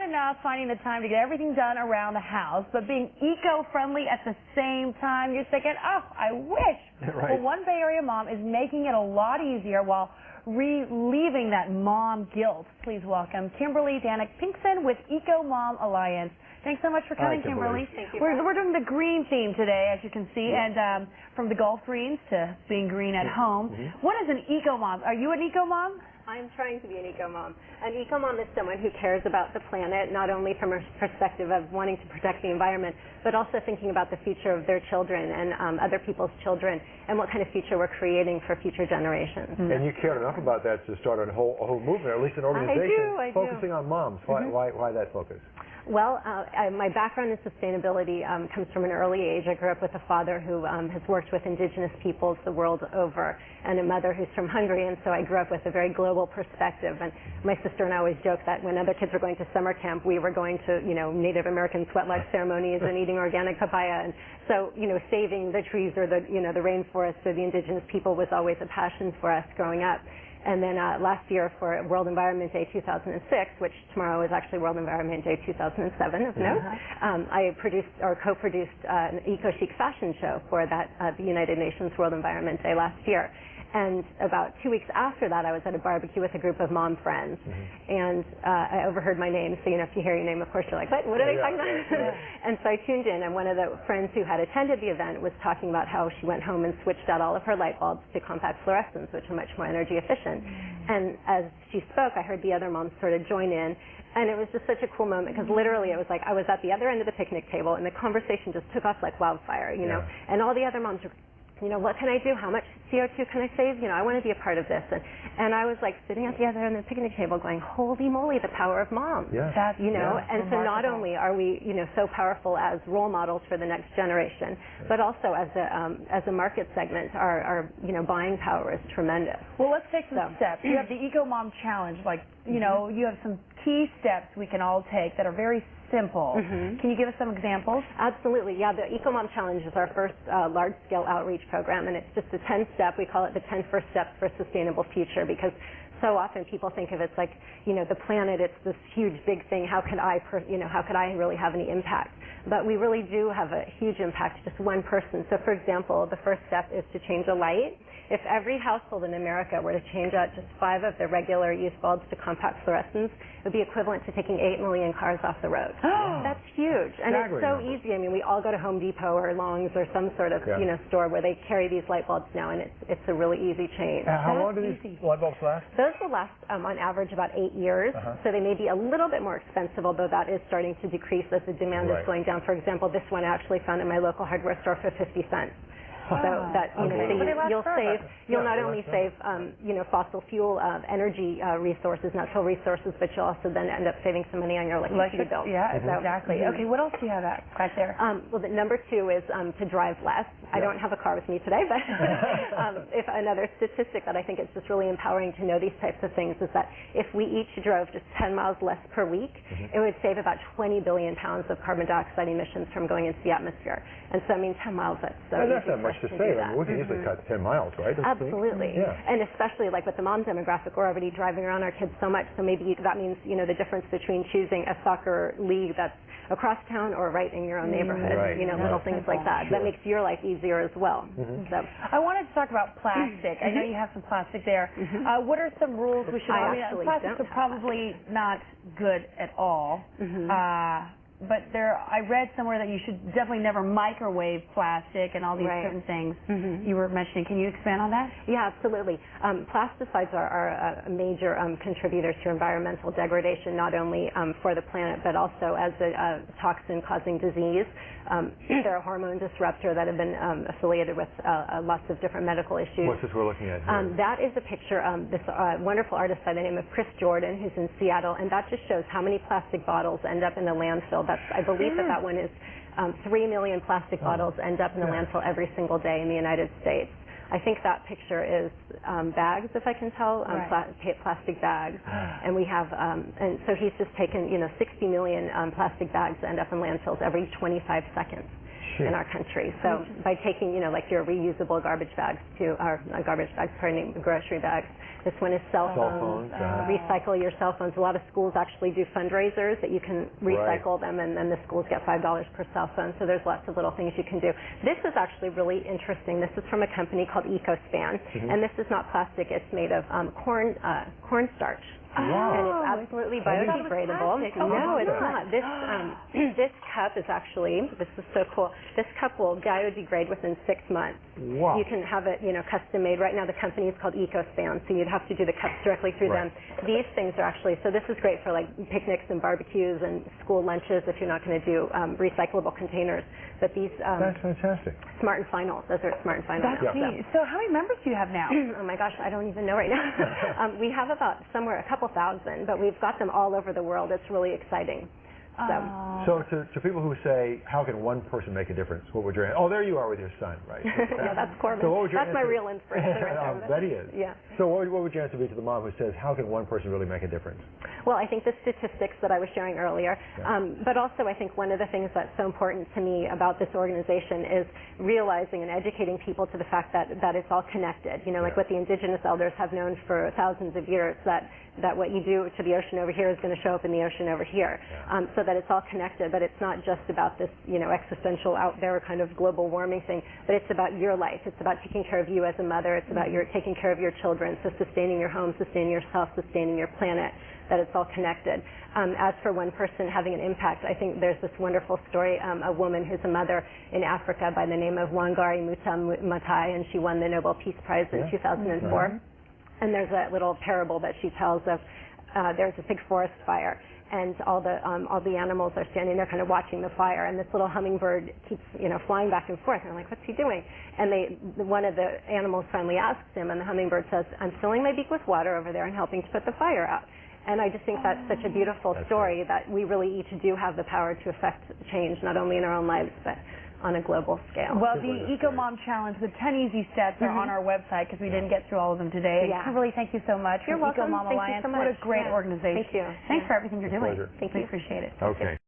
enough finding the time to get everything done around the house, but being eco-friendly at the same time, you're thinking, oh, I wish. Right. Well, one Bay Area mom is making it a lot easier while relieving that mom guilt. Please welcome Kimberly Danek Pinkson with EcoMom Alliance. Thanks so much for coming, Hi, Kimberly. Kimberly. Thank you. We're doing the green theme today, as you can see, and from the golf greens to being green at home. What is an eco-mom? Are you an eco-mom? I'm trying to be an eco-mom. An eco-mom is someone who cares about the planet, not only from a perspective of wanting to protect the environment, but also thinking about the future of their children and other people's children, and what kind of future we're creating for future generations. And you cared enough about that to start a whole movement, or at least an organization, I do. focusing on moms. Why that focus? Well, my background in sustainability comes from an early age. I grew up with a father who has worked with indigenous peoples the world over, and a mother who's from Hungary, and so I grew up with a very global perspective. And my sister and I always joke that when other kids were going to summer camp, we were going to, Native American sweat lodge ceremonies and eating organic papaya. And so, saving the trees or the rainforest for the indigenous people was always a passion for us growing up. And then last year for World Environment Day 2006, which tomorrow is actually World Environment Day 2007 of note, I produced or co-produced an eco-chic fashion show for that the United Nations World Environment Day last year. And about 2 weeks after that, I was at a barbecue with a group of mom friends, and I overheard my name. So, if you hear your name, of course, you're like, what are they talking about? And so I tuned in, and one of the friends who had attended the event was talking about how she went home and switched out all of her light bulbs to compact fluorescents, which are much more energy efficient. And as she spoke, I heard the other moms sort of join in. And it was just such a cool moment, because literally it was like I was at the other end of the picnic table, and the conversation just took off like wildfire, and all the other moms were, what can I do? How much CO2 can I save? I want to be a part of this. And I was like sitting at the other end of the picnic table going, holy moly, the power of moms. That's, and so not only are we, so powerful as role models for the next generation, but also as a market segment, our buying power is tremendous. Well, let's take some steps. You have the EcoMom Challenge, you have some key steps we can all take that are very simple. Can you give us some examples? Absolutely. Yeah, the EcoMom Challenge is our first large-scale outreach program, and it's just a 10-step. We call it the 10 first steps for a sustainable future, because so often people think of it like, the planet, it's this huge, big thing. How could I really have any impact? But we really do have a huge impact, just one person. So, for example, the first step is to change a light. If every household in America were to change out just 5 of their regular use bulbs to compact fluorescents, it would be equivalent to taking 8 million cars off the road. That's huge. And it's so easy. I mean, we all go to Home Depot or Long's or some sort of store where they carry these light bulbs now, and it's a really easy change. How long do these light bulbs last? Those will last on average about 8 years. So they may be a little bit more expensive, although that is starting to decrease as the demand is going down. For example, this one I actually found in my local hardware store for 50 cents. So that you'll not only save fossil fuel energy resources, natural resources, but you'll also then end up saving some money on your electricity bill. Yeah, exactly. Okay, what else do you have right there? Well, the number 2 is to drive less. I don't have a car with me today, but if another statistic that I think is just really empowering to know these types of things is that if we each drove just 10 miles less per week, it would save about 20 billion pounds of carbon dioxide emissions from going into the atmosphere. And so, 10 miles, that's so easy. That's not much to save. I mean, we can easily cut 10 miles, right? Absolutely. And especially with the mom demographic, we're already driving around our kids so much, so maybe that means, the difference between choosing a soccer league that's across town or right in your own neighborhood, little things like that. That makes your life easier as well. So I wanted to talk about plastic. I know you have some plastic there. What are some rules we should plastics are probably not good at all. But I read somewhere that you should definitely never microwave plastic and all these certain things you were mentioning. Can you expand on that? Yeah, absolutely. Plasticides are a major contributor to environmental degradation, not only for the planet, but also as a toxin causing disease. They're a hormone disruptor that have been affiliated with lots of different medical issues. What's this we're looking at here? That is a picture of this wonderful artist by the name of Chris Jordan, who's in Seattle, and that just shows how many plastic bottles end up in the landfill. I believe that one is 3 million plastic bottles end up in the landfill every single day in the United States. I think that picture is bags, if I can tell, plastic bags. And we have, and so he's just taken, 60 million plastic bags end up in landfills every 25 seconds. in our country. So by taking, like your reusable garbage bags not garbage bags, pardon me, grocery bags. This one is cell phones. Recycle your cell phones. A lot of schools actually do fundraisers that you can recycle them, and then the schools get $5 per cell phone. So there's lots of little things you can do. This is actually really interesting. This is from a company called EcoSpan, and this is not plastic. It's made of cornstarch. Wow. And it's absolutely biodegradable. No, it's not. This cup is actually, this is so cool, this cup will biodegrade within 6 months. Wow. You can have it, custom made. Right now the company is called EcoSpan, so you'd have to do the cups directly through them. These things are actually, so this is great for like picnics and barbecues and school lunches if you're not going to do recyclable containers. But these that's fantastic. Smart and Final, those are Smart and Final. That's neat. So how many members do you have now? Oh my gosh, I don't even know right now. We have about a couple thousand, but we've got them all over the world. It's really exciting. So to people who say, how can one person make a difference, what would your answer? Oh, there you are with your son, right? Yeah, that's Corbin. So what would your that's my real inspiration right there. That is. Yeah. So what would your answer be to the mom who says, how can one person really make a difference? Well, I think the statistics that I was sharing earlier, but also I think one of the things that's so important to me about this organization is realizing and educating people to the fact that it's all connected. Like what the indigenous elders have known for thousands of years, that what you do to the ocean over here is going to show up in the ocean over here. So that it's all connected, but it's not just about this, existential out there kind of global warming thing, but it's about your life. It's about taking care of you as a mother. It's about taking care of your children, so sustaining your home, sustaining yourself, sustaining your planet, that it's all connected. As for one person having an impact, I think there's this wonderful story, a woman who's a mother in Africa by the name of Wangari Maathai, and she won the Nobel Peace Prize in 2004. And there's a little parable that she tells of there's a big forest fire, and all the animals are standing there kind of watching the fire, and this little hummingbird keeps flying back and forth, and they're like, what's he doing? And one of the animals finally asks him, and the hummingbird says, I'm filling my beak with water over there and helping to put the fire out. And I just think that's such a beautiful story that we really each do have the power to affect change, not only in our own lives, but on a global scale. Well, the EcoMom Challenge, the 10 easy steps are on our website because we didn't get through all of them today. Yeah. Kimberly, thank you so much. You're welcome. EcoMom Alliance. Thank you so much. What a great organization. Thank you. Thanks for everything you're doing. Pleasure. Thank you. We appreciate it. Okay.